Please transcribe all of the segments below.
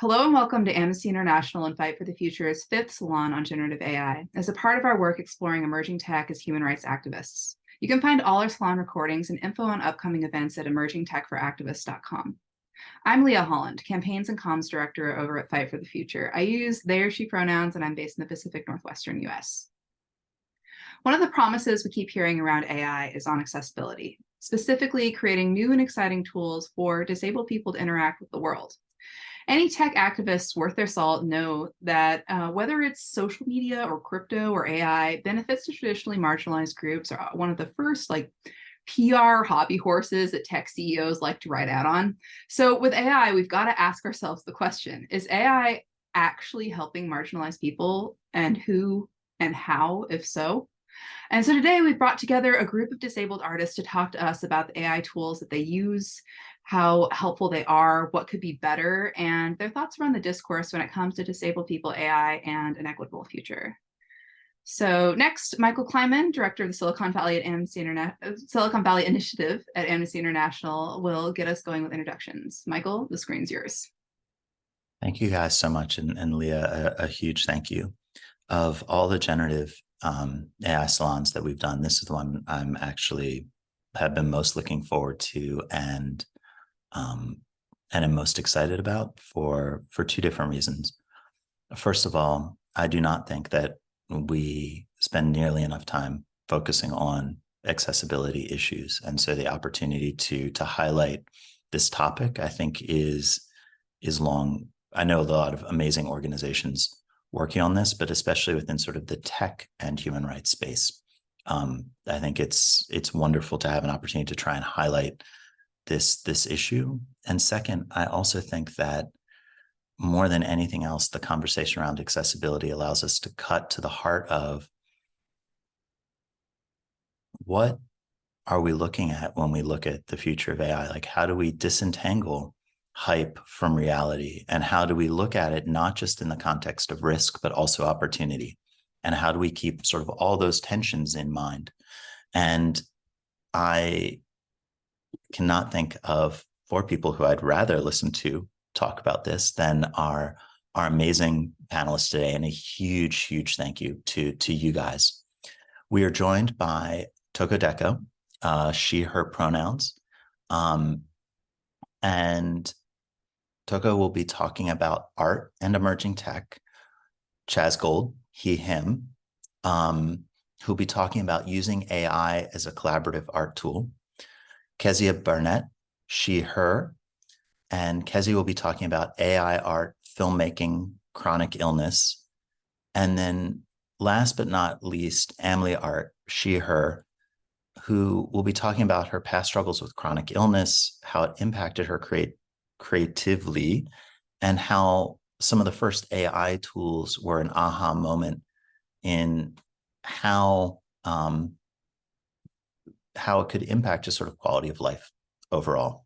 Hello and welcome to Amnesty International and Fight for the Future's fifth Salon on generative AI, as a part of our work exploring emerging tech as human rights activists. You can find all our Salon recordings and info on upcoming events at emergingtechforactivists.com. I'm Leah Holland, Campaigns and Comms Director over at Fight for the Future. I use they or she pronouns, and I'm based in the Pacific Northwestern US. One of the promises we keep hearing around AI is on accessibility, specifically creating new and exciting tools for disabled people to interact with the world. Any tech activists worth their salt know that whether it's social media or crypto or AI, benefits to traditionally marginalized groups are one of the first PR hobby horses that tech CEOs like to ride out on. So with AI, we've got to ask ourselves the question, is AI actually helping marginalized people, and who and how, if so? And so today we've brought together a group of disabled artists to talk to us about the AI tools that they use, how helpful they are, what could be better, and their thoughts around the discourse when it comes to disabled people, AI, and an equitable future. So next, Michael Kleiman, Director of the Silicon Valley Initiative at Amnesty International, will get us going with introductions. Michael, the screen's yours. Thank you guys so much. And Leah, a huge thank you. Of all the generative AI salons that we've done, this is the one I'm actually have been most looking forward to and am most excited about for two different reasons. First of all, I do not think that we spend nearly enough time focusing on accessibility issues. And so the opportunity to highlight this topic, I think, is long. I know a lot of amazing organizations working on this, but especially within sort of the tech and human rights space. I think it's wonderful to have an opportunity to try and highlight this issue. And second, I also think that more than anything else, the conversation around accessibility allows us to cut to the heart of what are we looking at when we look at the future of AI? Like, how do we disentangle hype from reality? And how do we look at it not just in the context of risk, but also opportunity? And how do we keep sort of all those tensions in mind? And I cannot think of four people who I'd rather listen to talk about this than our amazing panelists today. And a huge thank you to you guys. We are joined by TocoDeco, she, her pronouns. And Toco will be talking about art and emerging tech. Chazz Gold, he, him, who'll be talking about using AI as a collaborative art tool. Kezia Barnett, she, her, and Kezia will be talking about AI art, filmmaking, chronic illness. And then last but not least, AmliArt, she, her, who will be talking about her past struggles with chronic illness, how it impacted her creatively, and how some of the first AI tools were an aha moment in how it could impact just sort of quality of life overall.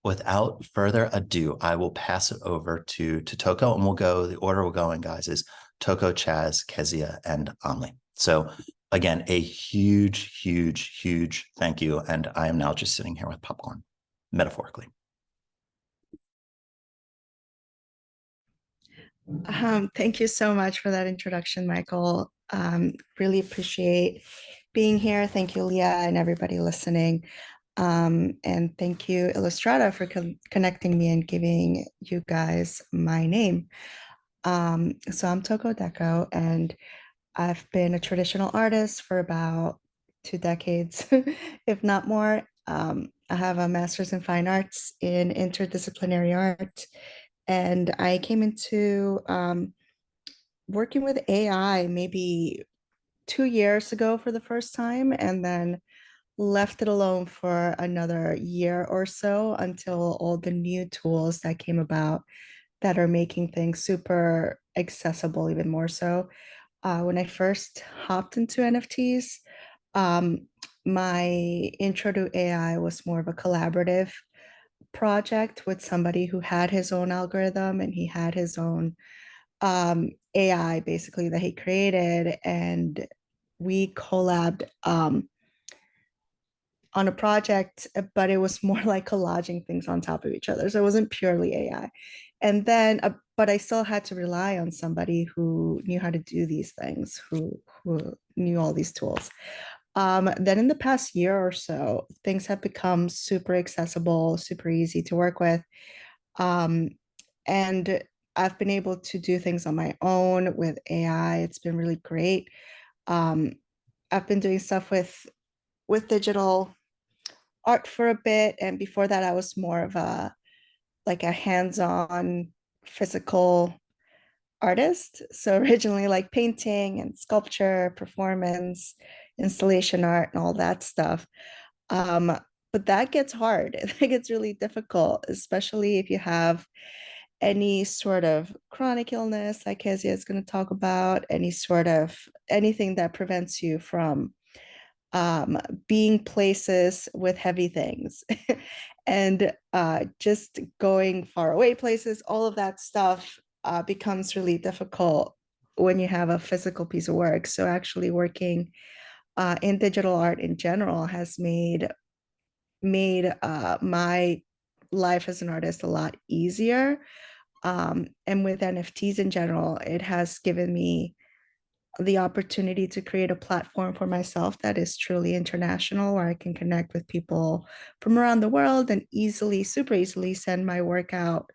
Without further ado, I will pass it over to Toco, and the order we'll go in, guys, is Toco, Chazz, Kezia, and Amli. So again, a huge thank you. And I am now just sitting here with popcorn, metaphorically. Thank you so much for that introduction, Michael. Really appreciate being here. Thank you, Leah, and everybody listening. And thank you, Illustrata, for connecting me and giving you guys my name. So I'm TocoDeco, and I've been a traditional artist for about 2 decades, if not more. I have a master's in fine arts in interdisciplinary art. And I came into working with AI maybe 2 years ago for the first time, and then left it alone for another year or so until all the new tools that came about that are making things super accessible, even more so. When I first hopped into NFTs, my intro to AI was more of a collaborative project with somebody who had his own algorithm, and he had his own AI basically that he created, and we collabed on a project, but it was more like collaging things on top of each other. So it wasn't purely AI. And then, but I still had to rely on somebody who knew how to do these things, who knew all these tools. Then in the past year or so, things have become super accessible, super easy to work with. Um, and I've been able to do things on my own with AI. It's been really great. Um, I've been doing stuff with digital art for a bit, and before that, I was more of a like a hands-on physical artist. So originally like painting and sculpture, performance, installation art, and all that stuff. Um, but that gets hard. It gets really difficult, especially if you have any sort of chronic illness, like Kezia is going to talk about, any sort of anything that prevents you from um, being places with heavy things and just going far away places, all of that stuff becomes really difficult when you have a physical piece of work. So actually working in digital art in general has made my life as an artist a lot easier. And with NFTs in general, it has given me the opportunity to create a platform for myself that is truly international, where I can connect with people from around the world and easily, super easily send my work out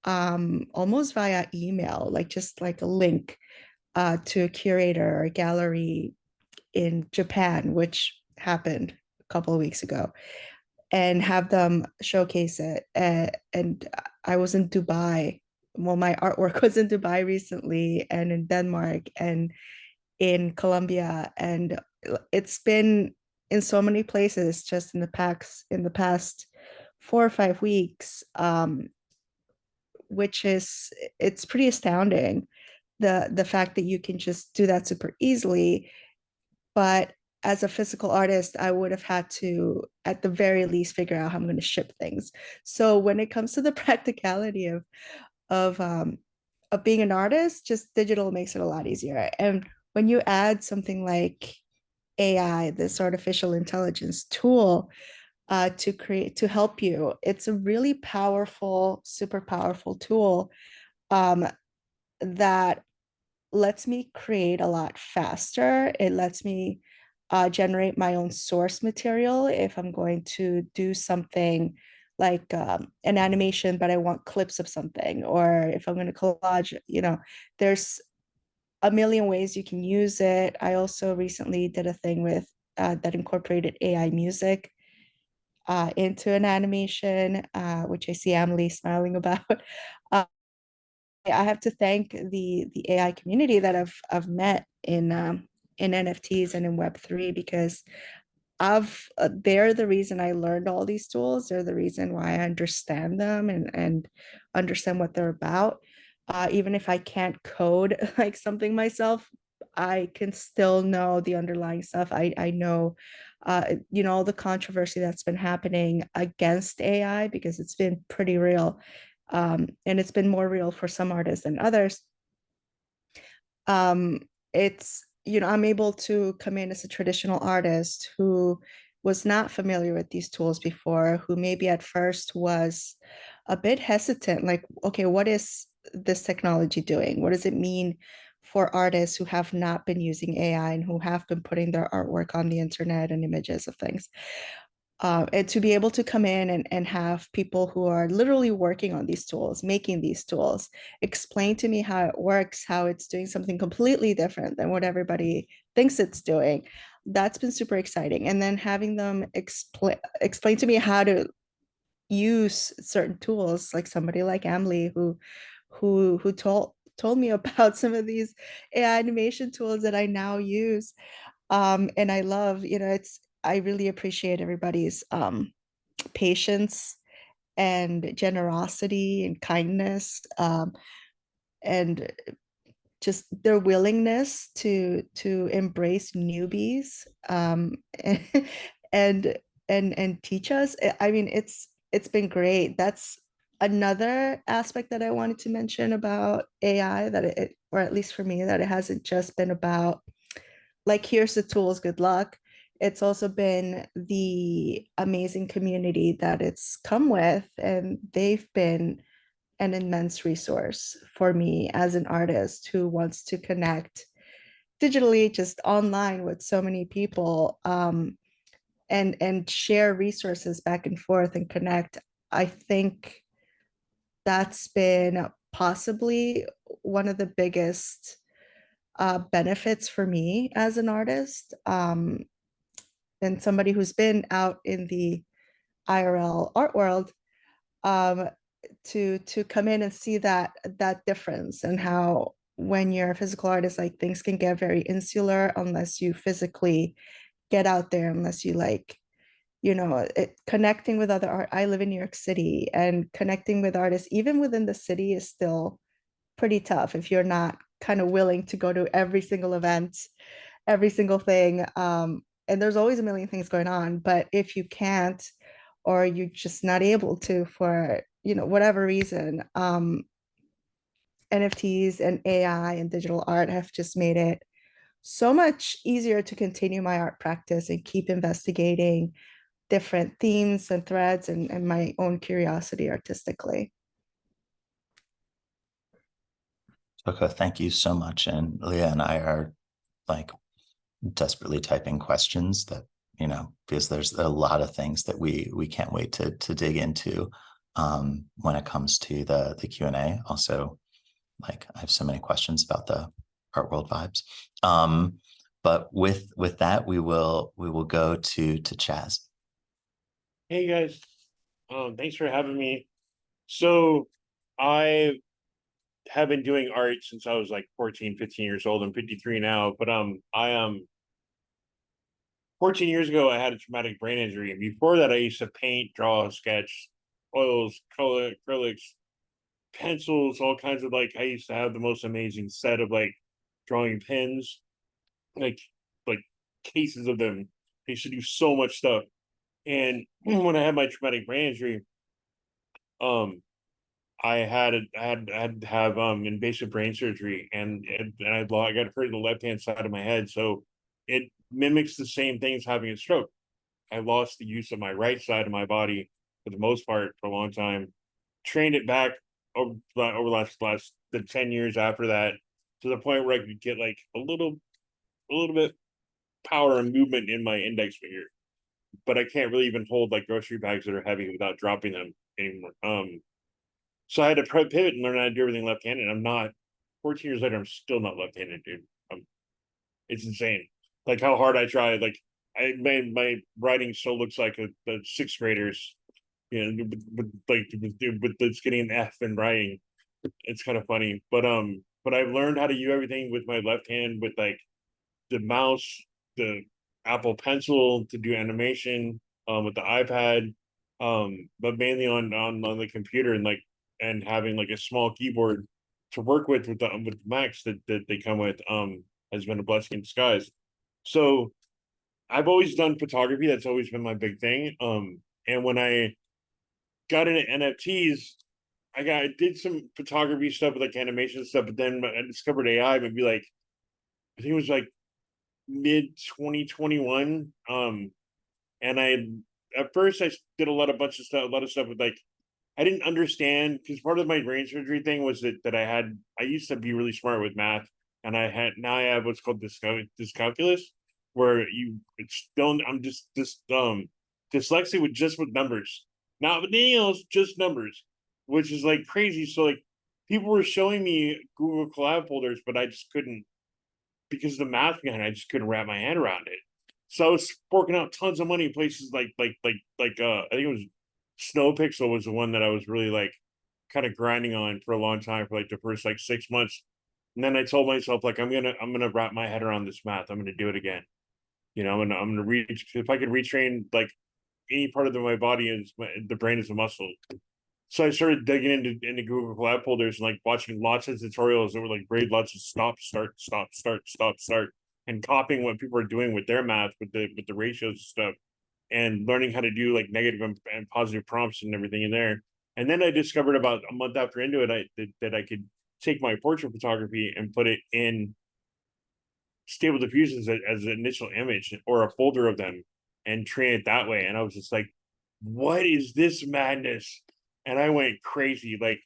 almost via email, like just like a link to a curator or a gallery in Japan, which happened a couple of weeks ago, and have them showcase it. And I was in Dubai. Well, my artwork was in Dubai recently, and in Denmark, and in Colombia, and it's been in so many places just in the past 4 or 5 weeks, which is it's pretty astounding the fact that you can just do that super easily. But as a physical artist, I would have had to, at the very least, figure out how I'm going to ship things. So when it comes to the practicality of um, of being an artist, just digital makes it a lot easier. And when you add something like AI, this artificial intelligence tool, to help you, it's a really powerful, super powerful tool um, that lets me create a lot faster. It lets me generate my own source material if I'm going to do something like an animation, but I want clips of something, or if I'm going to collage, there's a million ways you can use it. I also recently did a thing with that incorporated AI music into an animation, which I see Emily smiling about. Uh, I have to thank the AI community that I've met in NFTs and in Web3, because they're the reason I learned all these tools. They're the reason why I understand them and understand what they're about. Even if I can't code like something myself, I can still know the underlying stuff. I know, all the controversy that's been happening against AI, because it's been pretty real. And it's been more real for some artists than others. It's, I'm able to come in as a traditional artist who was not familiar with these tools before, who maybe at first was a bit hesitant, like, okay, what is this technology doing? What does it mean for artists who have not been using AI and who have been putting their artwork on the internet and images of things? And to be able to come in and have people who are literally working on these tools, making these tools, explain to me how it works, how it's doing something completely different than what everybody thinks it's doing. That's been super exciting. And then having them explain to me how to use certain tools, like somebody like Amli, who told me about some of these AI animation tools that I now use. And I love, I really appreciate everybody's patience and generosity and kindness, and just their willingness to embrace newbies, and and teach us. I mean, it's been great. That's another aspect that I wanted to mention about AI, that it, or at least for me, that it hasn't just been about like, here's the tools, good luck. It's also been the amazing community that it's come with, and they've been an immense resource for me as an artist who wants to connect digitally, just online, with so many people, and share resources back and forth and connect. I think that's been possibly one of the biggest benefits for me as an artist, and somebody who's been out in the IRL art world, um, to come in and see that difference, and how when you're a physical artist, like, things can get very insular unless you physically get out there, unless you, like, connecting with other art. I live in New York City, and connecting with artists even within the city is still pretty tough if you're not kind of willing to go to every single event, every single thing. And there's always a million things going on, but if you can't, or you're just not able to, for whatever reason, NFTs and AI and digital art have just made it so much easier to continue my art practice and keep investigating different themes and threads, and my own curiosity artistically. Toko, thank you so much. And Leah and I are like desperately typing questions that, because there's a lot of things that we can't wait to dig into when it comes to the Q&A. Also, like, I have so many questions about the art world vibes. But with that, we will go to Chazz. Hey guys, thanks for having me. So I have been doing art since I was like 14, 15 years old. I'm 53 now, but I 14 years ago I had a traumatic brain injury, and before that I used to paint, draw, sketch, oils, color, acrylics, pencils, all kinds of, like, I used to have the most amazing set of like drawing pens, like cases of them. I used to do so much stuff. And when I had my traumatic brain injury, I had to have invasive brain surgery, and I got hurt in the left hand side of my head. So it mimics the same thing as having a stroke. I lost the use of my right side of my body for the most part for a long time. Trained it back over the 10 years after that, to the point where I could get like a little bit power and movement in my index finger, but I can't really even hold like grocery bags that are heavy without dropping them anymore. So I had to pivot and learn how to do everything left-handed. I'm not 14 years later, I'm still not left-handed, dude. It's insane. Like how hard I try. Like I made my writing so looks like a sixth graders, with that's getting an F in writing. It's kind of funny, but I've learned how to do everything with my left hand, with like the mouse, the Apple Pencil to do animation, with the iPad, but mainly on the computer, and having like a small keyboard to work with the Macs that they come with, has been a blessing in disguise. So I've always done photography. That's always been my big thing. And when I got into NFTs, I did some photography stuff with like animation stuff, but then I discovered AI maybe like, I think it was like mid 2021. And at first I did a lot of stuff with like, I didn't understand, because part of my brain surgery thing was that I used to be really smart with math, and now I have what's called dyscalculus, where I'm just dyslexia with numbers, not with anything else, just numbers, which is like crazy. So like people were showing me Google Collab folders, but I just couldn't, because of the math behind it, I just couldn't wrap my head around it. So I was forking out tons of money in places like I think it was Snow Pixel was the one that I was really like kind of grinding on for a long time, for like the first like 6 months. And then I told myself, like, I'm gonna wrap my head around this math. I'm gonna do it again. I'm gonna reach, if I could retrain like any part of my body, the brain is a muscle. So I started digging into Google Collab folders and like watching lots of tutorials that were like very lots of stop, start, stop, start, stop, start, and copying what people are doing with their math, with the ratios and stuff, and learning how to do like negative and positive prompts and everything in there. And then I discovered about a month after into it, that I could take my portrait photography and put it in Stable Diffusions as an initial image or a folder of them, and train it that way. And I was just like, what is this madness? And I went crazy. Like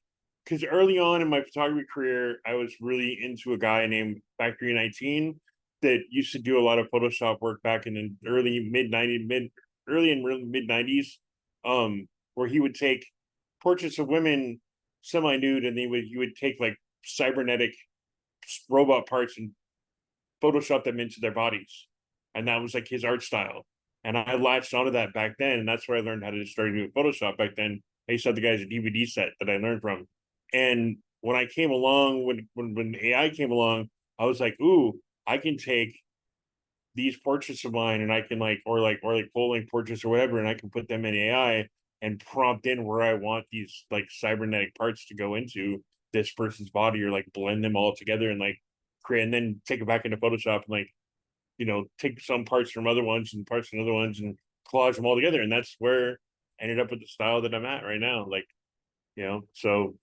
because early on in my photography career, I was really into a guy named Factory 19 that used to do a lot of Photoshop work back in the early and mid 90s, where he would take portraits of women semi-nude, and he would take like cybernetic robot parts and Photoshop them into their bodies, and that was like his art style. And I latched onto that back then, and that's where I learned how to start doing Photoshop back then. I used to have the guy's DVD set that I learned from. And when I came along, when AI came along, I was like, ooh, I can take these portraits of mine and I can like full length portraits or whatever, and I can put them in AI and prompt in where I want these like cybernetic parts to go into this person's body, or like blend them all together and like create, and then take it back into Photoshop and like, take some parts from other ones and parts from other ones and collage them all together. And that's where I ended up with the style that I'm at right now. Like, so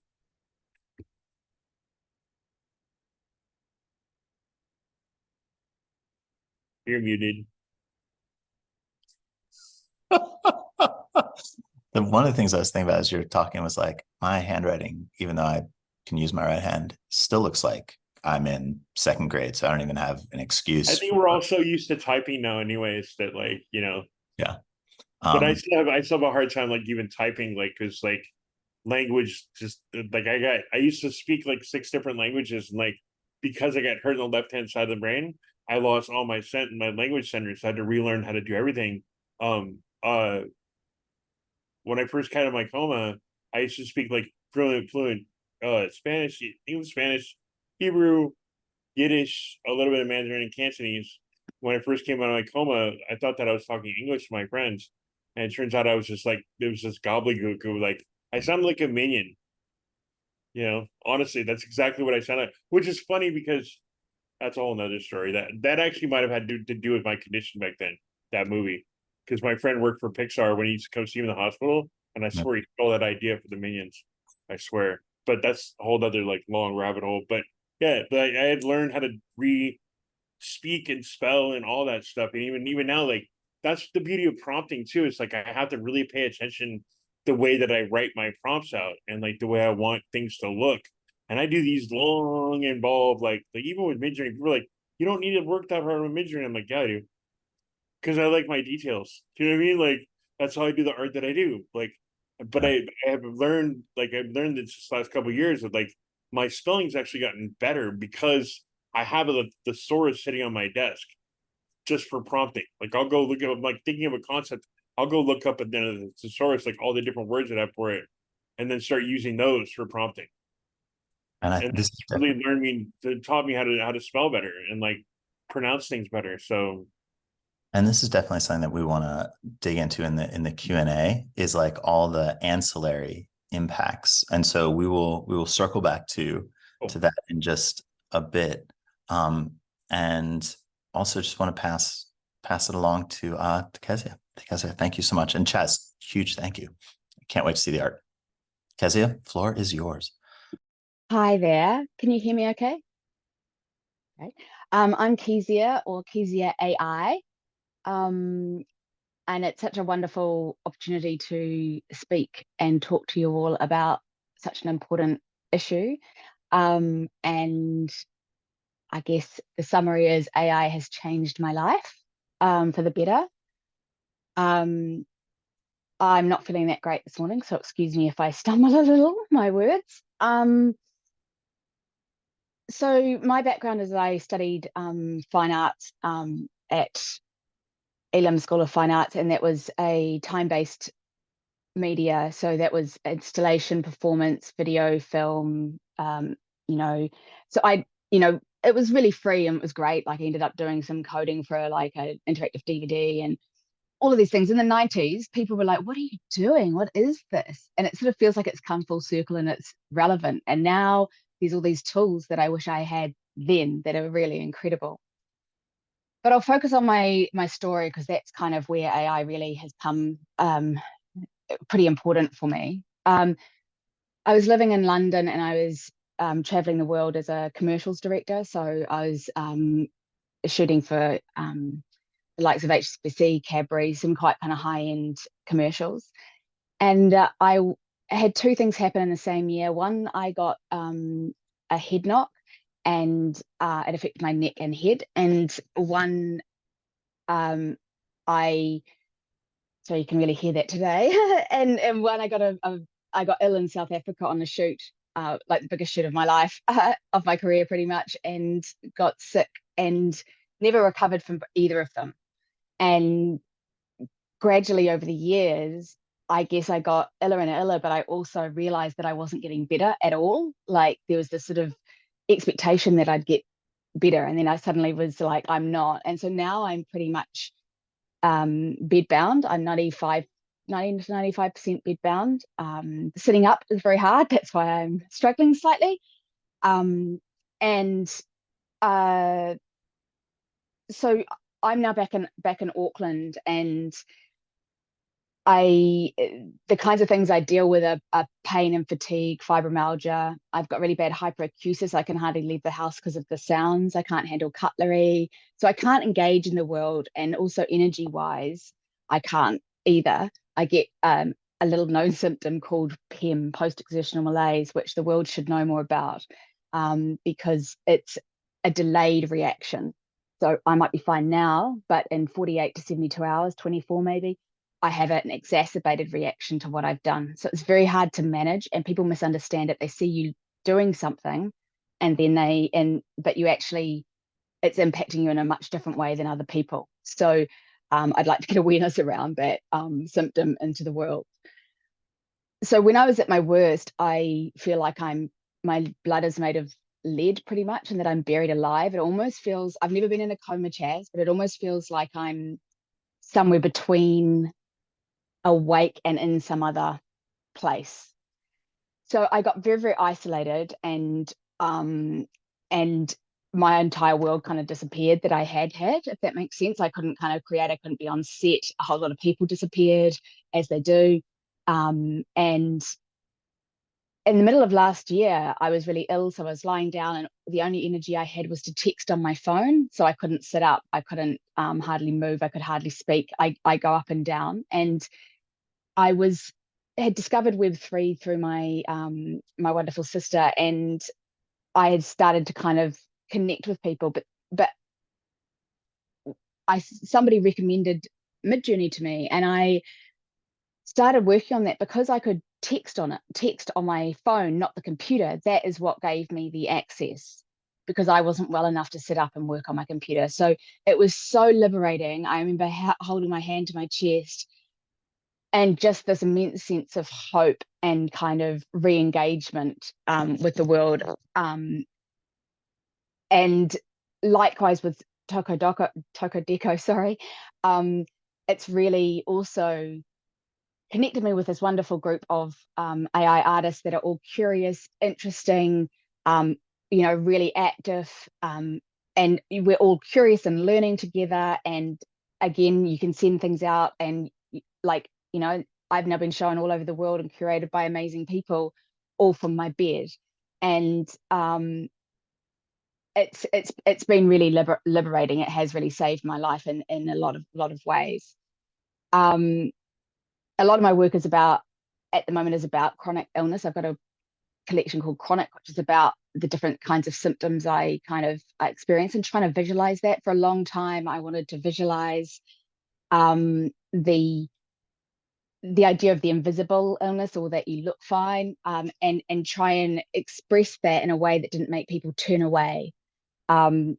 you're muted. One of the things I was thinking about as you were talking was like my handwriting, even though I can use my right hand, still looks like I'm in second grade. So I don't even have an excuse. I think we're all so used to typing now anyways that like, Yeah. But I still have a hard time like even typing, like, because like language just like I used to speak like 6 different languages, and like because I got hurt on the left hand side of the brain, I lost all my language centers. So I had to relearn how to do everything. When I first came out of my coma, I used to speak like fluent Spanish, English, Spanish, Hebrew, Yiddish, a little bit of Mandarin and Cantonese. When I first came out of my coma, I thought that I was talking English to my friends, and it turns out I was just like, it was just gobbledygook. Like I sounded like a minion. Honestly, that's exactly what I sounded like, which is funny because that's a whole nother story. That actually might have had to do with my condition back then. That movie, because my friend worked for Pixar when he used to come see me in the hospital, and I swear he stole that idea for the Minions. I swear, but that's a whole other like long rabbit hole. But yeah, but I had learned how to speak and spell and all that stuff, and even now, like that's the beauty of prompting too. It's like I have to really pay attention the way that I write my prompts out, and like the way I want things to look. And I do these long, involved, like even with Midjourney, people are like, you don't need to work that hard with Midjourney. I'm like, yeah, I do, because I like my details. Do you know what I mean? Like that's how I do the art that I do. Like, but I have learned, I've learned this last couple of years that like my spelling's actually gotten better because I have a thesaurus sitting on my desk just for prompting. Like I'll go look at, like thinking of a concept, I'll go look up at the thesaurus, like all the different words that I have for it, and then start using those for prompting. And this really taught me how to spell better and like pronounce things better. So, and this is definitely something that we want to dig into in the Q&A, is like all the ancillary impacts. And so we will circle back to that in just a bit. And also just want to pass it along to Kezia. Kezia, thank you so much. And Chazz, huge thank you. Can't wait to see the art. Kezia, floor is yours. Hi there. Can you hear me okay? Right. I'm Kezia, or Kezia AI. And it's such a wonderful opportunity to speak and talk to you all about such an important issue. And I guess the summary is AI has changed my life for the better. I'm not feeling that great this morning, so excuse me if I stumble a little, my words. So my background is I studied fine arts at Elam School of Fine Arts, and that was a time-based media. So that was installation, performance, video, film, so it was really free and it was great. Like I ended up doing some coding for like an interactive DVD and all of these things. In the 90s, people were like, what are you doing? What is this? And it sort of feels like it's come full circle and it's relevant. And now there's all these tools that I wish I had then that are really incredible. But I'll focus on my story because that's kind of where AI really has come pretty important for me. I was living in London and I was traveling the world as a commercials director. So I was shooting for the likes of HSBC, Cadbury, some quite kind of high-end commercials. And I had two things happen in the same year. One, I got a head knock, and it affected my neck and head. And one, so you can really hear that today. and when I got ill in South Africa on a shoot, like the biggest shoot of my life, of my career pretty much, and got sick and never recovered from either of them. And gradually over the years, I guess I got iller and iller, but I also realized that I wasn't getting better at all. Like there was this sort of expectation that I'd get better, and then I suddenly was like, I'm not. And so now I'm pretty much bed bound. I'm 90 to 95% bed bound. Sitting up is very hard. That's why I'm struggling slightly. And so I'm now back in Auckland, and the kinds of things I deal with are pain and fatigue, fibromyalgia. I've got really bad hyperacusis. I can hardly leave the house because of the sounds. I can't handle cutlery. So I can't engage in the world. And also energy wise, I can't either. I get a little known symptom called PEM, post-exertional malaise, which the world should know more about, because it's a delayed reaction. So I might be fine now, but in 48 to 72 hours, 24 maybe, I have an exacerbated reaction to what I've done. So it's very hard to manage, and people misunderstand it. They see you doing something, and then but you actually, it's impacting you in a much different way than other people. So I'd like to get awareness around that symptom into the world. So when I was at my worst, I feel like my blood is made of lead pretty much, and that I'm buried alive. It almost feels, I've never been in a coma, Chazz, but it almost feels like I'm somewhere between awake and in some other place. So I got very, very isolated, and my entire world kind of disappeared that I had, if that makes sense. I couldn't kind of create, I couldn't be on set. A whole lot of people disappeared, as they do. And in the middle of last year, I was really ill. So I was lying down, and the only energy I had was to text on my phone. So I couldn't sit up. I couldn't hardly move. I could hardly speak. I go up and down. And I had discovered Web3 through my my wonderful sister, and I had started to kind of connect with people, but somebody recommended Midjourney to me, and I started working on that because I could text on my phone, not the computer. That is what gave me the access, because I wasn't well enough to sit up and work on my computer. So it was so liberating. I remember holding my hand to my chest, and just this immense sense of hope and kind of re-engagement with the world. And likewise with TocoDeco, sorry. It's really also connected me with this wonderful group of AI artists that are all curious, interesting, really active. And we're all curious and learning together. And again, you can send things out, and I've now been shown all over the world and curated by amazing people, all from my bed. And it's been really liberating. It has really saved my life in a lot of ways. A lot of my work at the moment is about chronic illness. I've got a collection called Chronic, which is about the different kinds of symptoms I experience, and trying to visualize that. For a long time, I wanted to visualize the idea of the invisible illness, or that you look fine, and try and express that in a way that didn't make people turn away. So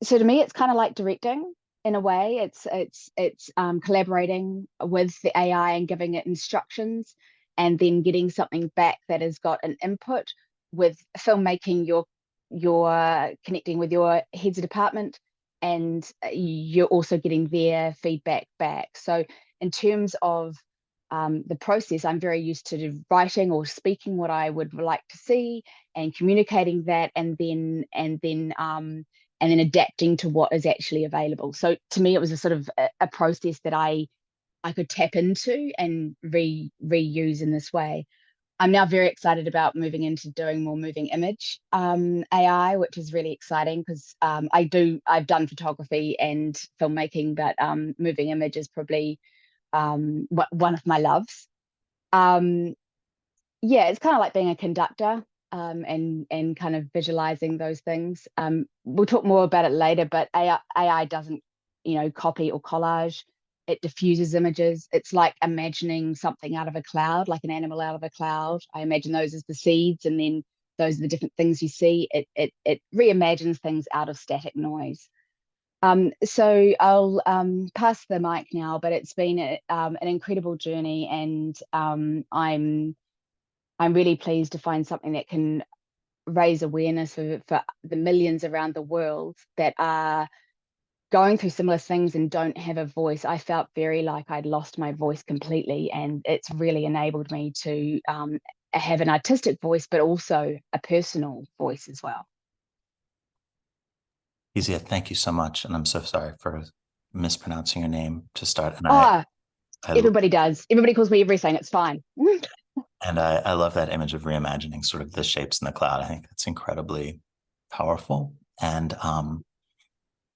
to me, it's kind of like directing in a way. It's collaborating with the AI and giving it instructions, and then getting something back that has got an input. With filmmaking, you're connecting with your heads of department, and you're also getting their feedback back. So in terms of the process, I'm very used to writing or speaking what I would like to see, and communicating that, and then adapting to what is actually available. So to me, it was a sort of a process that I could tap into and reuse in this way. I'm now very excited about moving into doing more moving image AI, which is really exciting, because I've done photography and filmmaking, but moving image is probably one of my loves. yeah, it's kind of like being a conductor, and kind of visualizing those things. We'll talk more about it later, but AI doesn't, copy or collage. It diffuses images. It's like imagining something out of a cloud, like an animal out of a cloud. I imagine those as the seeds, and then those are the different things you see. It reimagines things out of static noise. So I'll pass the mic now, but it's been an incredible journey, and I'm really pleased to find something that can raise awareness for the millions around the world that are going through similar things and don't have a voice. I felt very like I'd lost my voice completely, and it's really enabled me to have an artistic voice, but also a personal voice as well. Kezia, thank you so much. And I'm so sorry for mispronouncing your name to start. And everybody does. Everybody calls me everything. It's fine. And I love that image of reimagining sort of the shapes in the cloud. I think that's incredibly powerful. And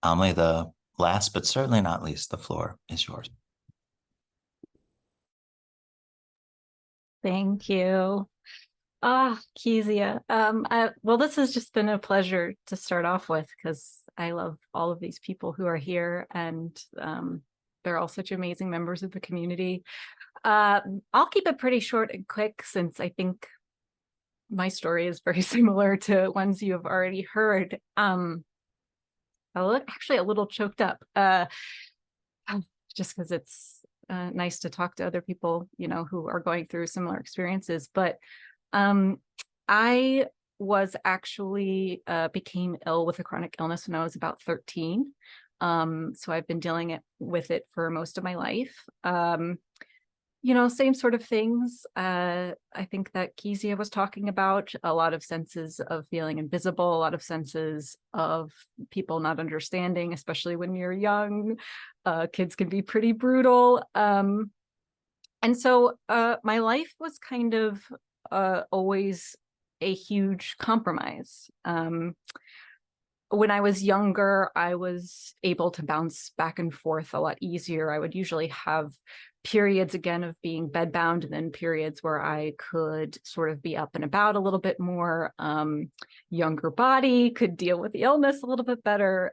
Amli, the last but certainly not least, the floor is yours. Thank you. Kezia. Well, this has just been a pleasure to start off with, because I love all of these people who are here, and they're all such amazing members of the community. I'll keep it pretty short and quick, since I think my story is very similar to ones you have already heard. I'm actually a little choked up, just because it's nice to talk to other people, who are going through similar experiences. But I was actually became ill with a chronic illness when I was about 13. So I've been dealing with it for most of my life. Same sort of things. I think that Kezia was talking about, a lot of senses of feeling invisible, a lot of senses of people not understanding, especially when you're young. Kids can be pretty brutal. And so my life was kind of always a huge compromise. When I was younger, I was able to bounce back and forth a lot easier. I would usually have periods again of being bedbound, and then periods where I could sort of be up and about a little bit more. Younger body, could deal with the illness a little bit better.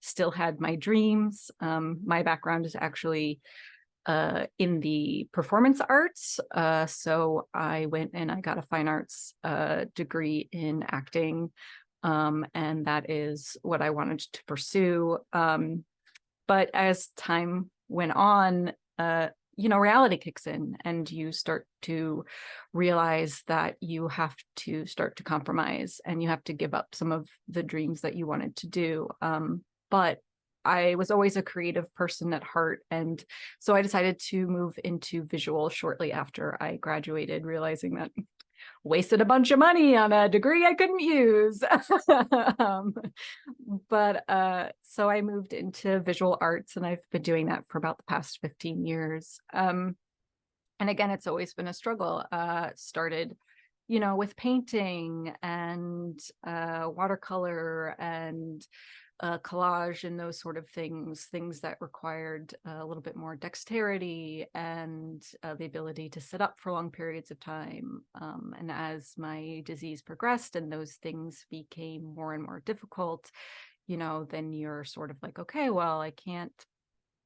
Still had my dreams. My background is actually in the performance arts. So I went and I got a fine arts degree in acting. And that is what I wanted to pursue. But as time went on, reality kicks in, and you start to realize that you have to start to compromise, and you have to give up some of the dreams that you wanted to do. But I was always a creative person at heart, and so I decided to move into visual shortly after I graduated, realizing that wasted a bunch of money on a degree I couldn't use. So I moved into visual arts, and I've been doing that for about the past 15 years. And again, it's always been a struggle. Started, with painting and watercolor and collage and those sort of things that required a little bit more dexterity and the ability to sit up for long periods of time. And as my disease progressed and those things became more and more difficult, then you're sort of like, okay, well, I can't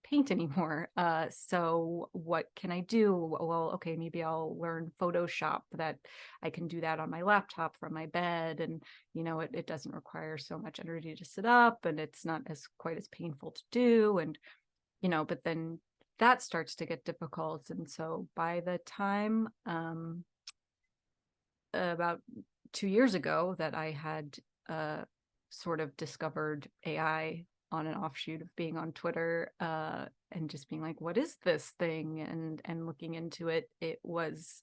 paint anymore. So what can I do? Well, okay, maybe I'll learn Photoshop, that I can do that on my laptop from my bed. And, it doesn't require so much energy to sit up, and it's not quite as painful to do. And, but then that starts to get difficult. And so by the time, about 2 years ago, that I had sort of discovered AI on an offshoot of being on Twitter, and just being like, what is this thing? And looking into it, it was,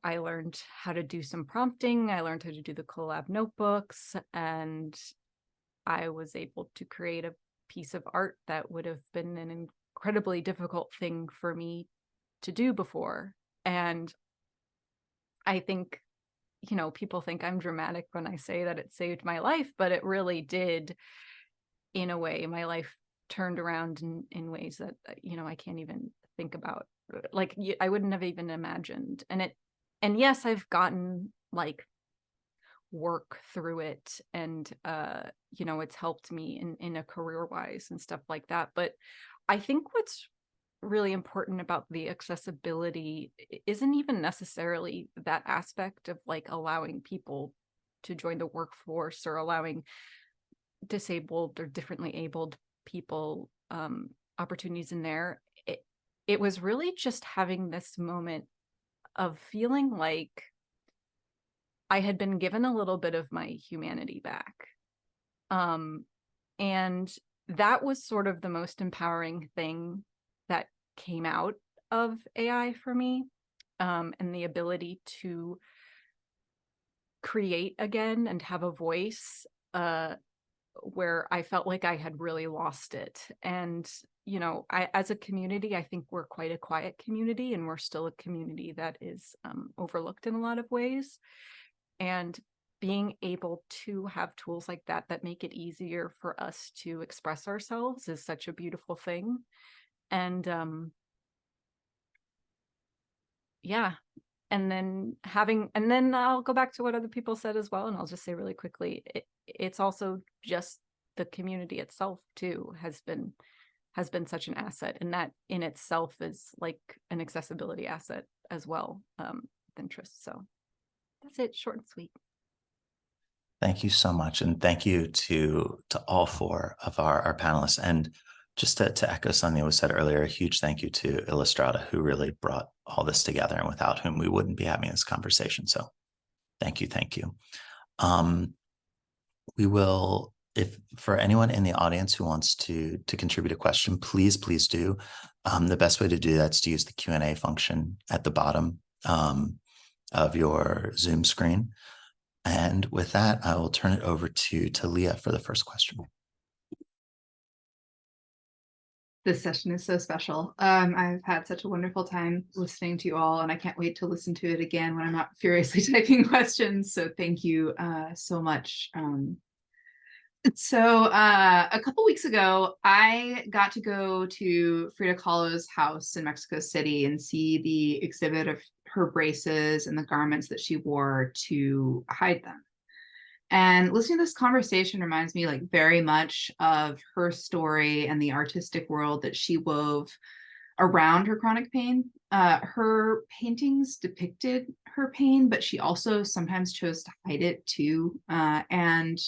I learned how to do some prompting. I learned how to do the collab notebooks, and I was able to create a piece of art that would have been an incredibly difficult thing for me to do before. And I think, people think I'm dramatic when I say that it saved my life, but it really did. In a way, my life turned around in ways that, I can't even think about like I wouldn't have even imagined. And yes, I've gotten like work through it, and you know, it's helped me in a career wise and stuff like that. But I think what's really important about the accessibility isn't even necessarily that aspect of like allowing people to join the workforce or allowing disabled or differently abled people opportunities in there. It was really just having this moment of feeling like I had been given a little bit of my humanity back. And that was sort of the most empowering thing that came out of AI for me, and the ability to create again and have a voice where I felt like I had really lost it. And, you know, as a community, I think we're quite a quiet community, and we're still a community that is overlooked in a lot of ways. And being able to have tools like that that make it easier for us to express ourselves is such a beautiful thing. And yeah, and then I'll go back to what other people said as well, and I'll just say really quickly, it's also just the community itself too has been such an asset, and that in itself is like an accessibility asset as well, interest. So that's it, short and sweet. Thank you so much. And thank you to all four of our panelists. And just to echo something that was said earlier, a huge thank you to Illustrata, who really brought all this together and without whom we wouldn't be having this conversation. So thank you. Thank you. We will, if for anyone in the audience who wants to contribute a question, please do. The best way to do that is to use the Q&A function at the bottom of your Zoom screen. And with that, I will turn it over to Leah for the first question. This session is so special. I've had such a wonderful time listening to you all, and I can't wait to listen to it again when I'm not furiously typing questions. So thank you so much. So a couple weeks ago, I got to go to Frida Kahlo's house in Mexico City and see the exhibit of her braces and the garments that she wore to hide them. And listening to this conversation reminds me like very much of her story and the artistic world that she wove around her chronic pain. Her paintings depicted her pain, but she also sometimes chose to hide it too. And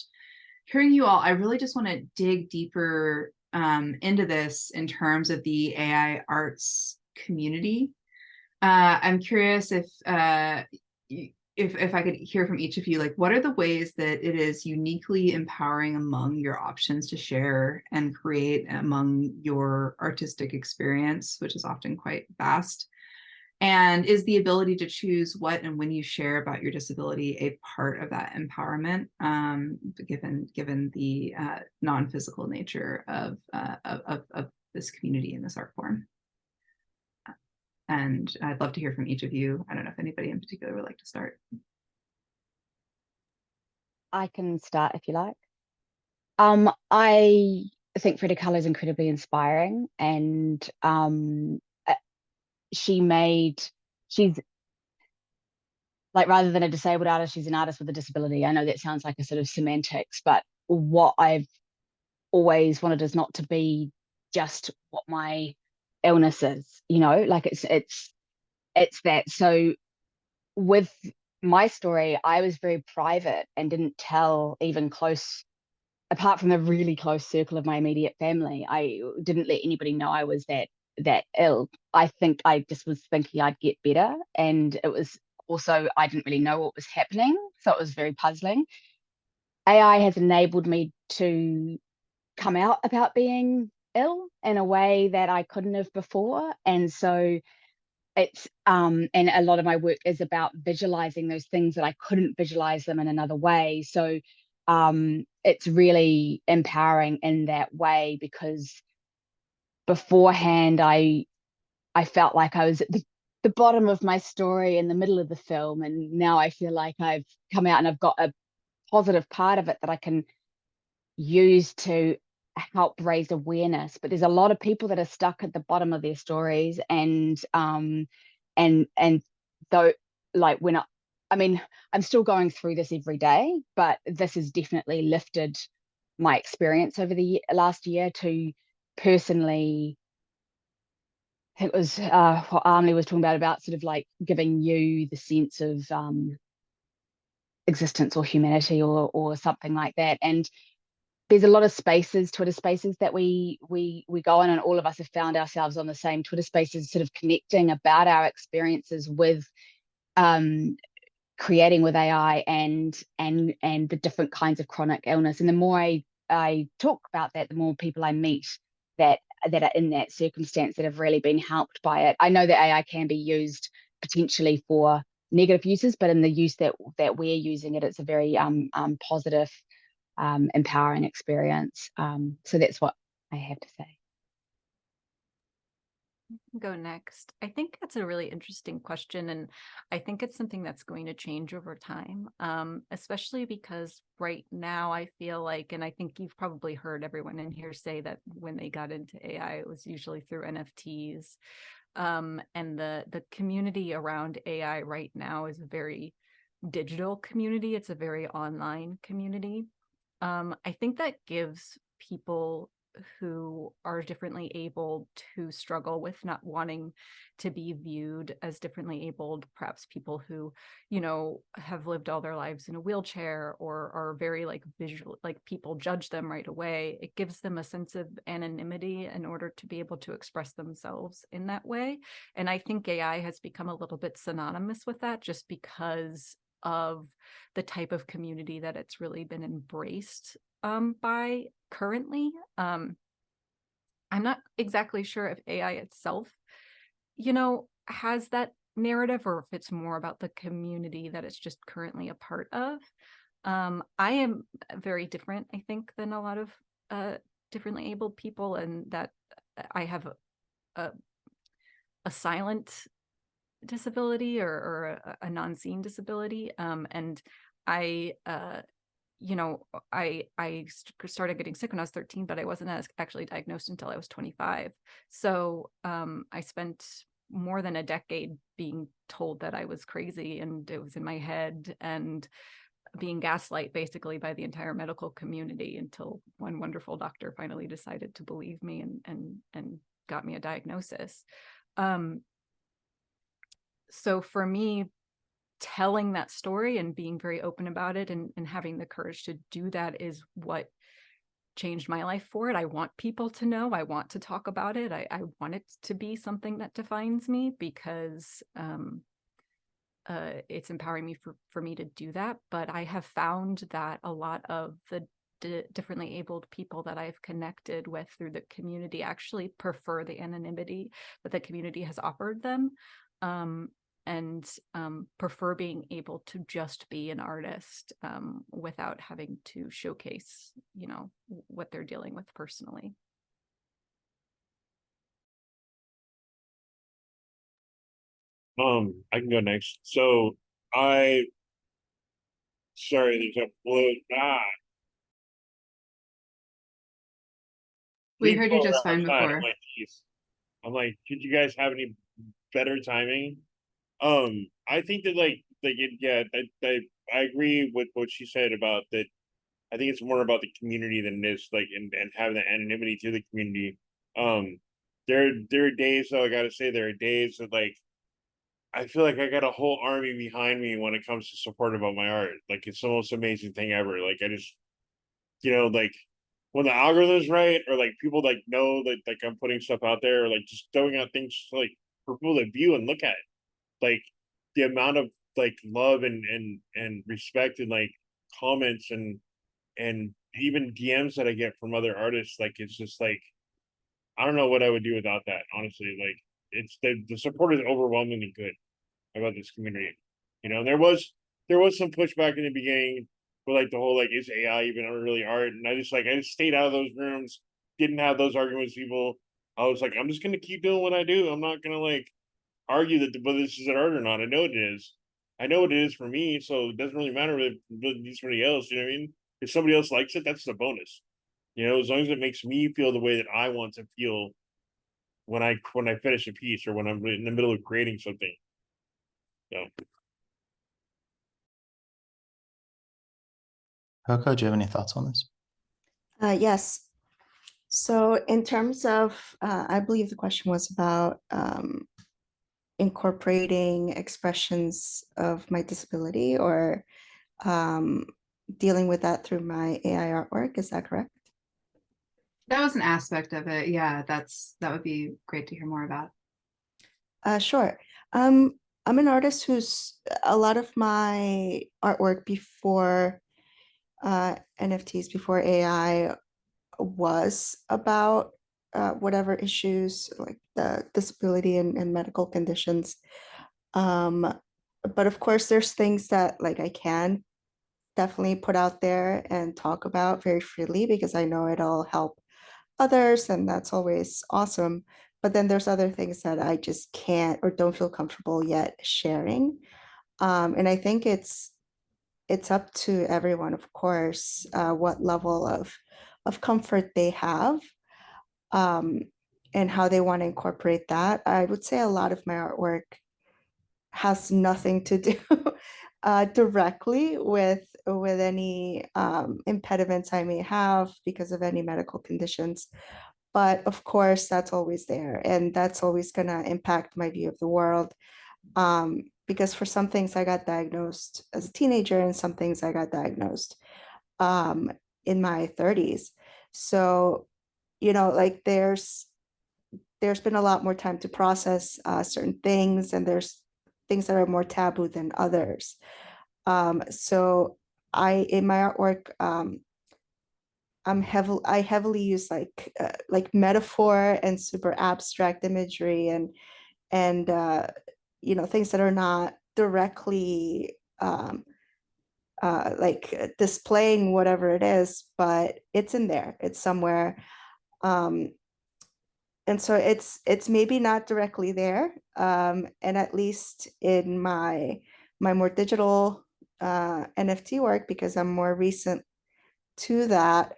hearing you all, I really just want to dig deeper into this in terms of the AI arts community. I'm curious if I could hear from each of you, like, what are the ways that it is uniquely empowering among your options to share and create among your artistic experience, which is often quite vast? And is the ability to choose what and when you share about your disability a part of that empowerment, given the non-physical nature of this community and this art form? And I'd love to hear from each of you. I don't know if anybody in particular would like to start. I can start if you like. I think Frida Kahlo is incredibly inspiring, and she's like, rather than a disabled artist, she's an artist with a disability. I know that sounds like a sort of semantics, but what I've always wanted is not to be just what my illness is, you know, like it's that. So with my story, I was very private and didn't tell even close, apart from the really close circle of my immediate family. I didn't let anybody know I was that ill. I think I just was thinking I'd get better, and it was also, I didn't really know what was happening, so it was very puzzling. AI has enabled me to come out about being ill in a way that I couldn't have before. And so it's and a lot of my work is about visualizing those things that I couldn't visualize them in another way. So it's really empowering in that way, because beforehand I felt like I was at the bottom of my story in the middle of the film, and now I feel like I've come out and I've got a positive part of it that I can use to help raise awareness. But there's a lot of people that are stuck at the bottom of their stories, and though, like, I mean, I'm still going through this every day, but this has definitely lifted my experience over the last year to personally. It was what Amli was talking about sort of like giving you the sense of existence or humanity or something like that. And there's a lot of spaces, Twitter spaces, that we go on, and all of us have found ourselves on the same Twitter spaces, sort of connecting about our experiences with creating with AI and the different kinds of chronic illness. And the more I talk about that, the more people I meet that are in that circumstance that have really been helped by it. I know that AI can be used potentially for negative uses, but in the use that we're using it, it's a very positive, empowering experience. So that's what I have to say. Go next. I think that's a really interesting question, and I think it's something that's going to change over time, especially because right now I feel like, and I think you've probably heard everyone in here say that when they got into AI, it was usually through NFTs, and the community around AI right now is a very digital community. It's a very online community. I think that gives people who are differently abled to struggle with not wanting to be viewed as differently abled, perhaps people who, you know, have lived all their lives in a wheelchair or are very like visual, like people judge them right away. It gives them a sense of anonymity in order to be able to express themselves in that way. And I think AI has become a little bit synonymous with that, just because of the type of community that it's really been embraced by currently. I'm not exactly sure if AI itself, you know, has that narrative, or if it's more about the community that it's just currently a part of. I am very different, I think, than a lot of differently abled people, and that I have a silent disability or a non-seen disability, and I you know, I started getting sick when I was 13, but I wasn't actually diagnosed until I was 25. So I spent more than a decade being told that I was crazy and it was in my head, and being gaslight basically by the entire medical community, until one wonderful doctor finally decided to believe me and got me a diagnosis. So for me, telling that story and being very open about it and having the courage to do that is what changed my life forward. I want people to know. I want to talk about it. I want it to be something that defines me, because it's empowering me for me to do that. But I have found that a lot of the differently abled people that I've connected with through the community actually prefer the anonymity that the community has offered them. And prefer being able to just be an artist without having to showcase, you know, what they're dealing with personally. I can go next. So sorry, there's a blue. We heard you just fine before. I'm like, could you guys have any better timing? I think that I agree with what she said about that. I think it's more about the community than it is like and having the anonymity to the community. There are days though, I gotta say there are days that like I feel like I got a whole army behind me when it comes to support about my art. Like it's the most amazing thing ever. Like I just like when the algorithm's right, or like people like know that like I'm putting stuff out there, or like just throwing out things like for people to view and look at. Like the amount of like love and respect and like comments and even DMs that I get from other artists, like it's just like I don't know what I would do without that, honestly. Like it's the support is overwhelmingly good about this community. You know, there was some pushback in the beginning for like the whole like is AI even really art? And I just stayed out of those rooms, didn't have those arguments with people. I was like, I'm just gonna keep doing what I do. I'm not gonna like argue that whether this is an art or not. I know it is. I know what it is for me, so it doesn't really matter if it's somebody else. You know what I mean? If somebody else likes it, that's the bonus. You know, as long as it makes me feel the way that I want to feel when I finish a piece or when I'm in the middle of creating something. So Coco, do you have any thoughts on this? Yes. So in terms of, I believe the question was about incorporating expressions of my disability or dealing with that through my AI artwork. Is that correct? That was an aspect of it. Yeah, that would be great to hear more about. Sure. I'm an artist who's a lot of my artwork before NFTs, before AI, was about whatever issues like the disability and medical conditions. But of course, there's things that like I can definitely put out there and talk about very freely because I know it'll help others, and that's always awesome. But then there's other things that I just can't or don't feel comfortable yet sharing. And I think it's up to everyone, of course, what level of comfort they have, um, and how they want to incorporate that. I would say a lot of my artwork has nothing to do directly with any impediments I may have because of any medical conditions. But of course, that's always there, and that's always going to impact my view of the world. Because for some things I got diagnosed as a teenager, and some things I got diagnosed in my 30s. So, you know, like there's been a lot more time to process certain things, and there's things that are more taboo than others. So in my artwork, I heavily use like metaphor and super abstract imagery and you know, things that are not directly like displaying whatever it is, but it's in there, it's somewhere. And so it's maybe not directly there. And at least in my more digital NFT work, because I'm more recent to that,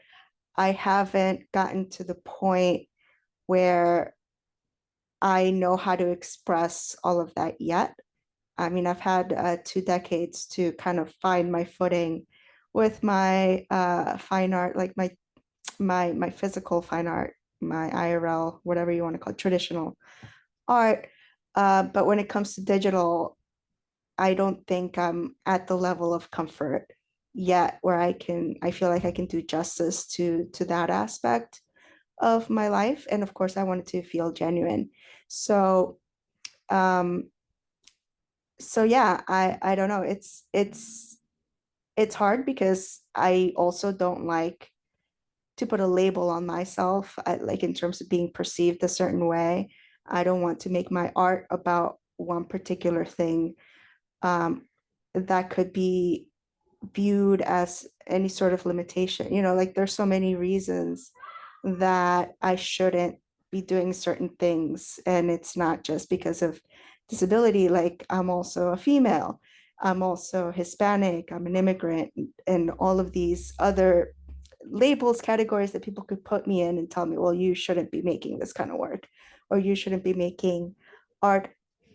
I haven't gotten to the point where I know how to express all of that yet. I mean, I've had 2 decades to kind of find my footing with my fine art, like my physical fine art, my IRL, whatever you want to call it, traditional art. But when it comes to digital, I don't think I'm at the level of comfort yet where I feel like I can do justice to that aspect of my life. And of course, I want it to feel genuine. So so yeah, I don't know. It's hard because I also don't like to put a label on myself, like in terms of being perceived a certain way. I don't want to make my art about one particular thing that could be viewed as any sort of limitation. You know, like there's so many reasons that I shouldn't be doing certain things. And it's not just because of disability. Like I'm also a female, I'm also Hispanic, I'm an immigrant, and all of these other labels, categories that people could put me in and tell me, well, you shouldn't be making this kind of work, or you shouldn't be making art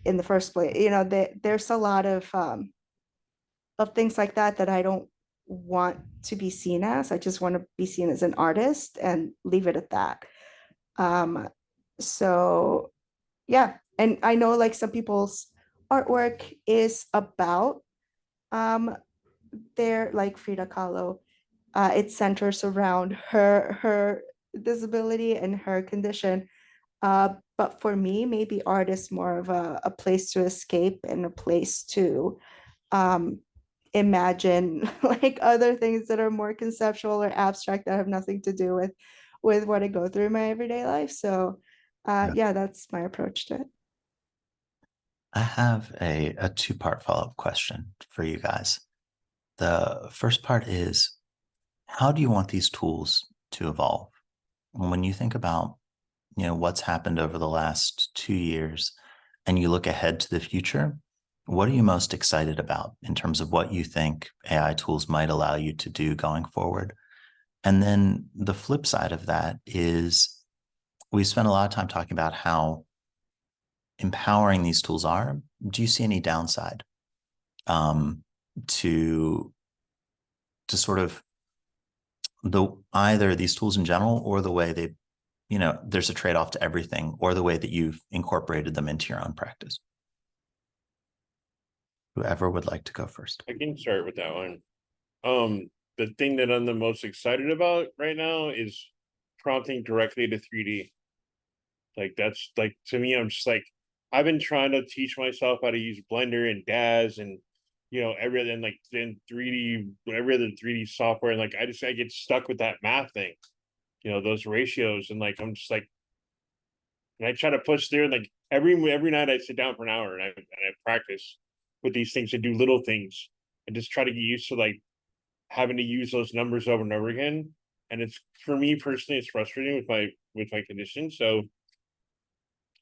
in the first place. You know, there's a lot of things like that that I don't want to be seen as. I just want to be seen as an artist and leave it at that. So yeah, and I know like some people's artwork is about their, like Frida Kahlo, it centers around her disability and her condition. But for me, maybe art is more of a place to escape and a place to imagine like other things that are more conceptual or abstract that have nothing to do with what I go through in my everyday life. So yeah, that's my approach to it. I have a two-part follow-up question for you guys. The first part is, how do you want these tools to evolve? When you think about, you know, what's happened over the last 2 years and you look ahead to the future, what are you most excited about in terms of what you think AI tools might allow you to do going forward? And then the flip side of that is we spent a lot of time talking about how empowering these tools are. Do you see any downside to sort of either these tools in general, or the way they, there's a trade-off to everything, or the way that you've incorporated them into your own practice? Whoever would like to go first. I can start with that one. The thing that I'm the most excited about right now is prompting directly to 3D. Like, that's like, to me, I'm just like, I've been trying to teach myself how to use Blender and Daz and every other, and like then 3D, every other 3D software, and like I get stuck with that math thing, those ratios, and like I'm just like, and I try to push through, and like every night I sit down for an hour and I practice with these things and do little things and just try to get used to like having to use those numbers over and over again. And it's, for me personally, it's frustrating with my condition. So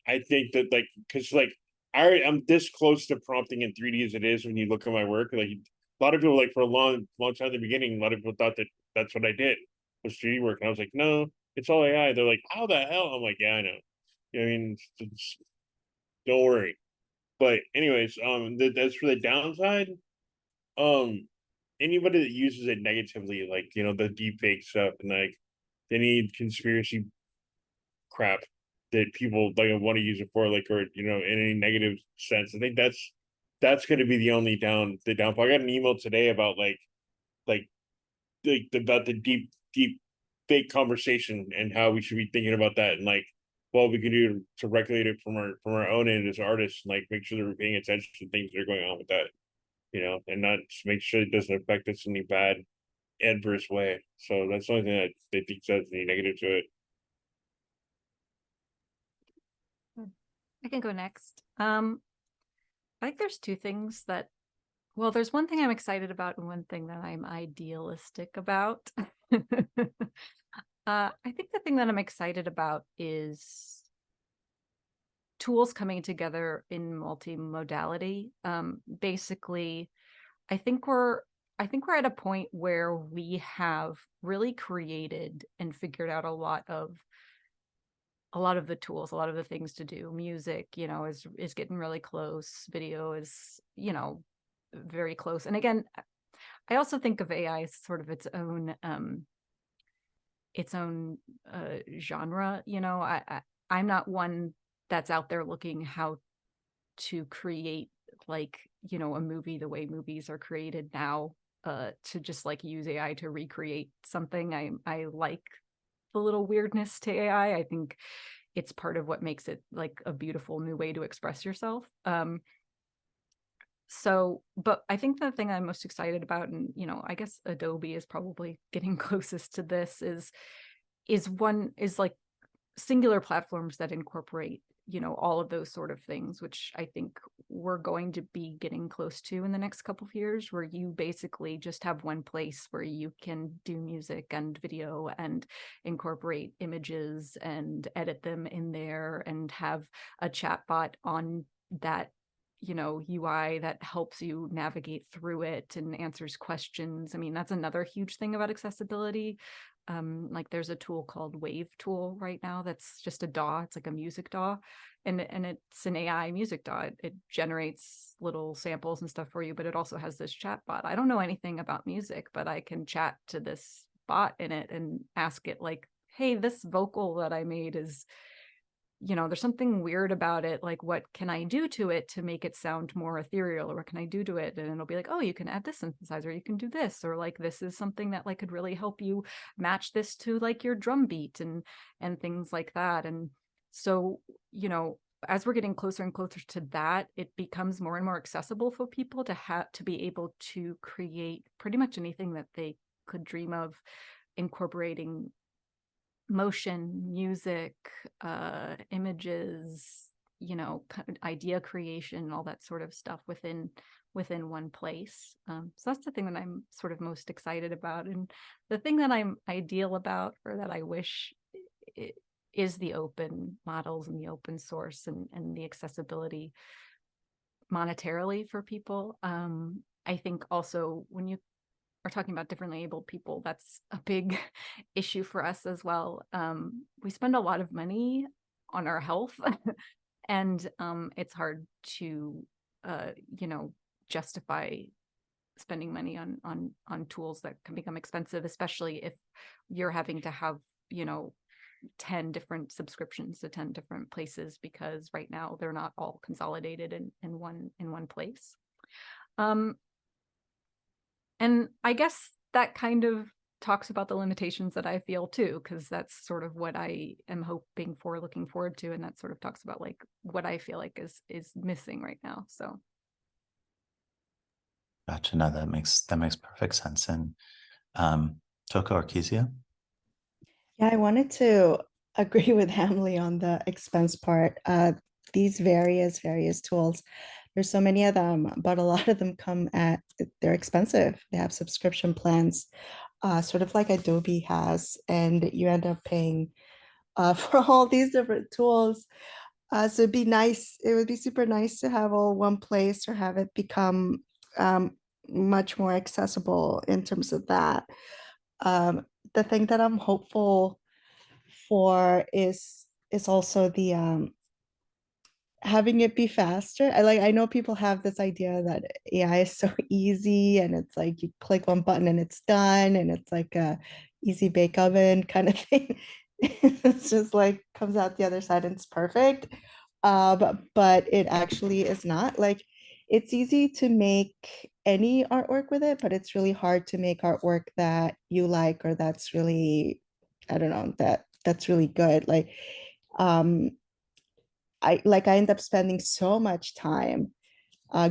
I think that, like, because like I'm this close to prompting in 3D as it is when you look at my work. Like, a lot of people, like, for a long time at the beginning, a lot of people thought that that's what I did was 3D work, and I was like, no, it's all AI. They're like, how the hell? I'm like, yeah, I know. I mean, don't worry. But anyways, that's for the downside. Anybody that uses it negatively, like, the deep fake stuff, and like any conspiracy crap that people like want to use it for, like, or in any negative sense, I think that's going to be the only downfall. I got an email today about about the deep fake conversation and how we should be thinking about that, and like what we can do to regulate it from our own end as artists, and like make sure that we're paying attention to things that are going on with that, and not just make sure it doesn't affect us in any bad adverse way. So that's the only thing that they think says any negative to it. I can go next. I think there's two things that, well, there's one thing I'm excited about and one thing that I'm idealistic about. I think the thing that I'm excited about is tools coming together in multimodality. Basically, I think we're at a point where we have really created and figured out a lot of the tools, a lot of the things to do. Music, is getting really close. Video is, very close. And again, I also think of AI as sort of its own genre. I'm not one that's out there looking how to create, like, a movie the way movies are created now, to just like use AI to recreate something. I like the little weirdness to AI. I think it's part of what makes it like a beautiful new way to express yourself. But I think the thing I'm most excited about, and I guess Adobe is probably getting closest to this, is like singular platforms that incorporate all of those sort of things, which I think we're going to be getting close to in the next couple of years, where you basically just have one place where you can do music and video and incorporate images and edit them in there, and have a chatbot on that UI that helps you navigate through it and answers questions. I mean, that's another huge thing about accessibility. Like, there's a tool called Wave Tool right now that's just a DAW. It's like a music DAW, and it's an AI music DAW. It generates little samples and stuff for you, but it also has this chat bot. I don't know anything about music, but I can chat to this bot in it and ask it, like, hey, this vocal that I made is, there's something weird about it. Like, what can I do to it to make it sound more ethereal, or what can I do to it? And it'll be like, oh, you can add this synthesizer, you can do this, or like, this is something that like could really help you match this to like your drum beat and things like that. And so, as we're getting closer and closer to that, it becomes more and more accessible for people to be able to create pretty much anything that they could dream of, incorporating motion, music, images, idea creation, all that sort of stuff within one place. So that's the thing that I'm sort of most excited about. And the thing that I'm ideal about, or that I wish, is the open models and the open source and the accessibility monetarily for people. I think also when you are talking about differently abled people, that's a big issue for us as well. We spend a lot of money on our health and it's hard to, justify spending money on tools that can become expensive, especially if you're having to have, 10 different subscriptions to 10 different places, because right now they're not all consolidated in one place. And I guess that kind of talks about the limitations that I feel too, because that's sort of what I am hoping for, looking forward to, and that sort of talks about like what I feel like is missing right now. So Gotcha. No, that makes perfect sense. And Toko or Kezia? Yeah, I wanted to agree with Hamley on the expense part. These various tools, there's so many of them, but a lot of them they're expensive. They have subscription plans, sort of like Adobe has, and you end up paying for all these different tools. So it would be super nice to have all one place, or have it become much more accessible in terms of that. The thing that I'm hopeful for is also the having it be faster. I know people have this idea that AI is so easy, and it's like you click one button and it's done, and it's like a easy bake oven kind of thing. It's just like comes out the other side and it's perfect. But it actually is not. Like, it's easy to make any artwork with it, but it's really hard to make artwork that you like, or that's really, I don't know, that's really good. Like, I end up spending so much time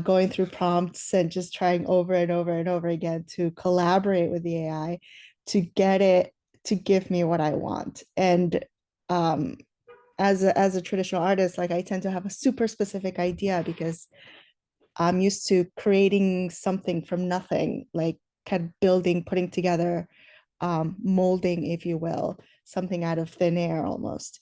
going through prompts and just trying over and over and over again to collaborate with the AI to get it to give me what I want. And as a traditional artist, like, I tend to have a super specific idea because I'm used to creating something from nothing, like kind of building, putting together, molding, if you will, something out of thin air almost.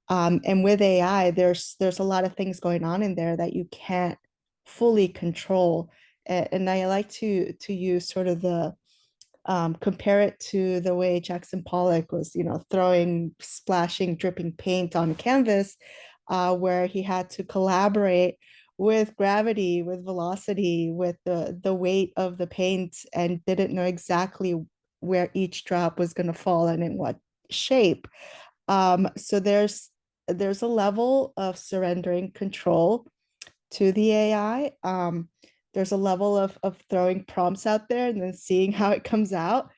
And with AI, there's a lot of things going on in there that you can't fully control. And I like to use sort of the compare it to the way Jackson Pollock was, throwing, splashing, dripping paint on canvas, where he had to collaborate with gravity, with velocity, with the weight of the paint, and didn't know exactly where each drop was going to fall and in what shape. So there's a level of surrendering control to the AI. There's a level of throwing prompts out there and then seeing how it comes out,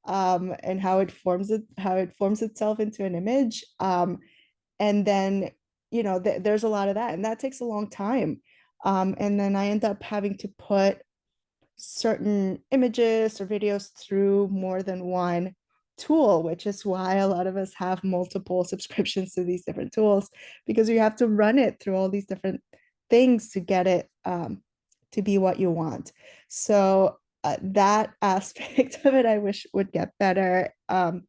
and how it forms itself into an image. And then, there's a lot of that, and that takes a long time. And then I end up having to put certain images or videos through more than one tool, which is why a lot of us have multiple subscriptions to these different tools, because you have to run it through all these different things to get it to be what you want. So that aspect of it, I wish would get better. And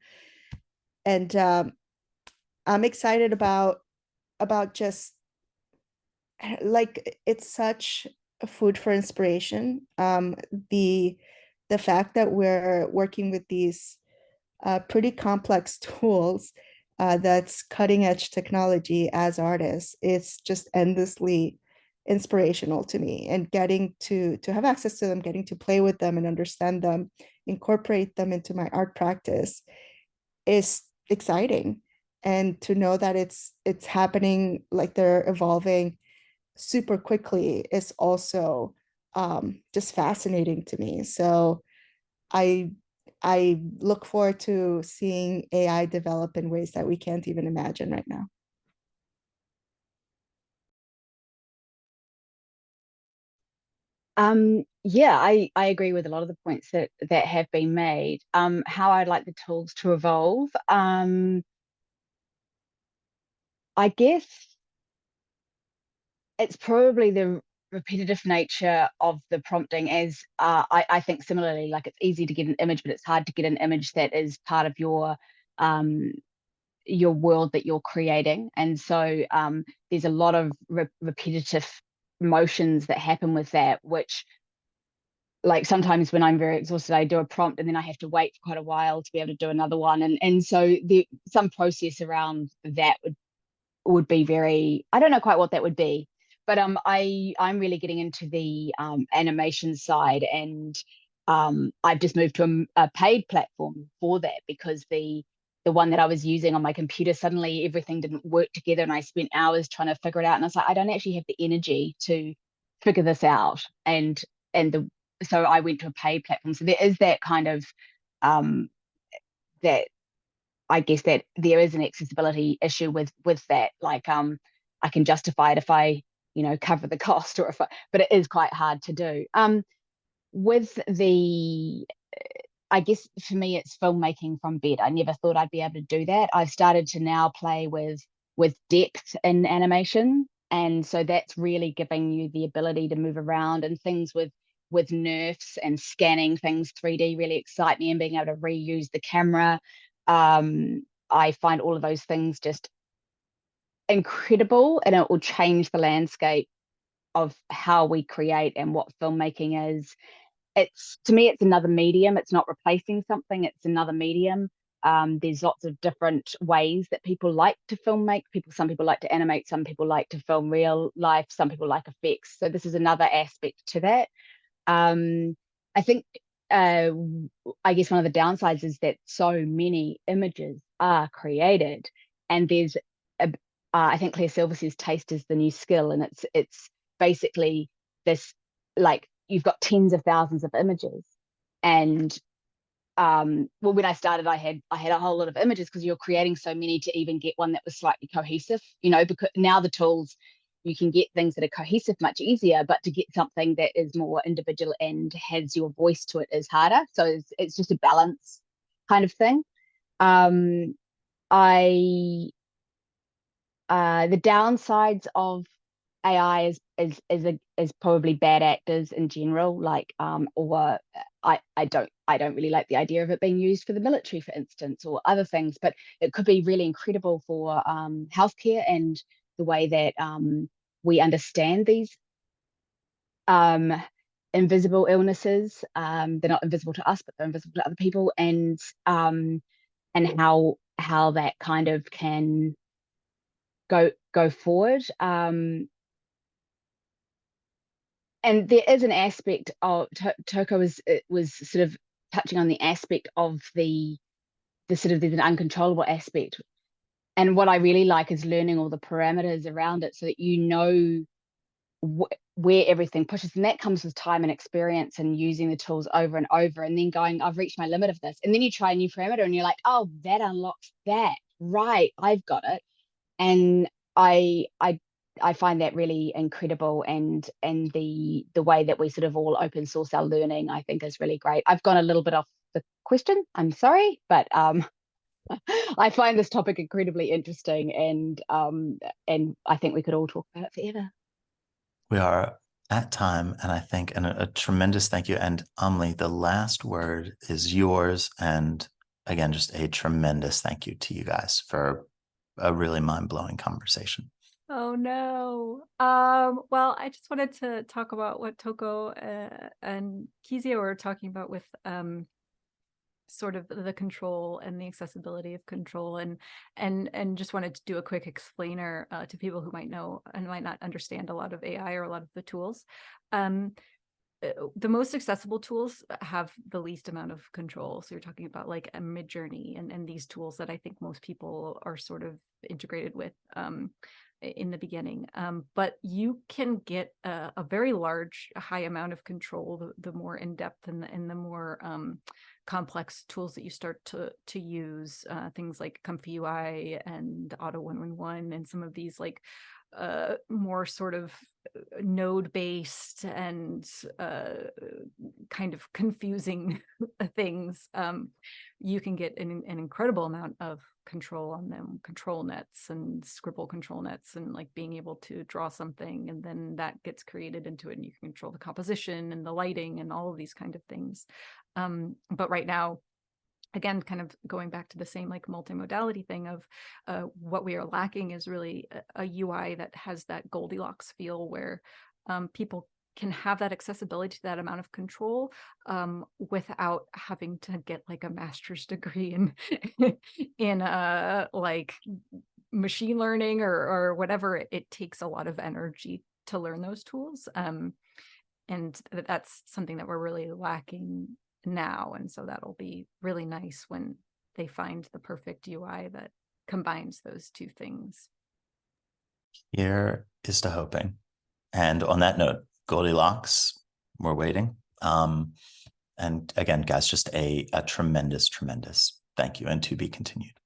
I'm excited about just, like, it's such a food for inspiration. The fact that we're working with these pretty complex tools, that's cutting edge technology as artists, it's just endlessly inspirational to me. And getting to have access to them, getting to play with them and understand them, incorporate them into my art practice is exciting. And to know that it's happening, like they're evolving super quickly, is also just fascinating to me. So I look forward to seeing AI develop in ways that we can't even imagine right now. Yeah, I agree with a lot of the points that have been made. How I'd like the tools to evolve. I guess it's probably the repetitive nature of the prompting, as I think similarly, like, it's easy to get an image, but it's hard to get an image that is part of your world that you're creating. And so there's a lot of repetitive motions that happen with that, which like sometimes when I'm very exhausted, I do a prompt and then I have to wait for quite a while to be able to do another one. And so some process around that would be very, I don't know quite what that would be, but I'm really getting into the animation side, and I've just moved to a paid platform for that, because the one that I was using on my computer, suddenly everything didn't work together and I spent hours trying to figure it out. And I was like, I don't actually have the energy to figure this out. So I went to a paid platform. So there is that kind of that, I guess, that there is an accessibility issue with that. Like I can justify it if I, cover the cost, or but it is quite hard to do. With I guess for me, it's filmmaking from bed. I never thought I'd be able to do that. I've started to now play with depth in animation. And so that's really giving you the ability to move around, and things with nerfs and scanning things 3D really excite me, and being able to reuse the camera. I find all of those things just incredible, and it will change the landscape of how we create and what filmmaking is. To me, it's another medium. It's not replacing something, it's another medium. There's lots of different ways that people like to filmmake. Some people like to animate, some people like to film real life, some people like effects. So this is another aspect to that. I think, I guess one of the downsides is that so many images are created, and there's I think Claire Silver says taste is the new skill, and it's basically this, like, you've got tens of thousands of images. And well, when I started, I had a whole lot of images, because you're creating so many to even get one that was slightly cohesive, because now the tools, you can get things that are cohesive much easier, but to get something that is more individual and has your voice to it is harder. So it's just a balance kind of thing. The downsides of AI is probably bad actors in general, like or I don't really like the idea of it being used for the military, for instance, or other things, but it could be really incredible for healthcare and the way that we understand these invisible illnesses. They're not invisible to us, but they're invisible to other people, and how that kind of can go forward. And there is an aspect of Toco was sort of touching on the aspect of the sort of, there's an uncontrollable aspect, and what I really like is learning all the parameters around it, so that where everything pushes, and that comes with time and experience and using the tools over and over, and then going, I've reached my limit of this, and then you try a new parameter and you're like, oh, that unlocks that, right, I've got it. And I find that really incredible, and the way that we sort of all open source our learning, I think, is really great. I've gone a little bit off the question, I'm sorry, but I find this topic incredibly interesting, and I think we could all talk about it forever. We are at time, and I think, and a tremendous thank you. And Amli, the last word is yours. And again, just a tremendous thank you to you guys for a really mind-blowing conversation. Oh no. Well, I just wanted to talk about what Toco and Kezia were talking about with sort of the control and the accessibility of control, and just wanted to do a quick explainer to people who might know and might not understand a lot of AI or a lot of the tools. The most accessible tools have the least amount of control. So you're talking about like a Midjourney and these tools that I think most people are sort of integrated with in the beginning. But you can get a very large, high amount of control the more in-depth and the more complex tools that you start to use, things like Comfy UI and Auto 111 and some of these like more sort of node-based and kind of confusing things. You can get an incredible amount of control on them, control nets and scribble control nets, and like being able to draw something and then that gets created into it, and you can control the composition and the lighting and all of these kind of things. But right now, again, kind of going back to the same like multimodality thing of what we are lacking is really a UI that has that Goldilocks feel, where people can have that accessibility to that amount of control without having to get like a master's degree in like machine learning or whatever. It takes a lot of energy to learn those tools. And that's something that we're really lacking now. And so that'll be really nice when they find the perfect UI that combines those two things. Here is to hoping. And on that note, Goldilocks, we're waiting. And again, guys, just a tremendous, tremendous thank you, and to be continued.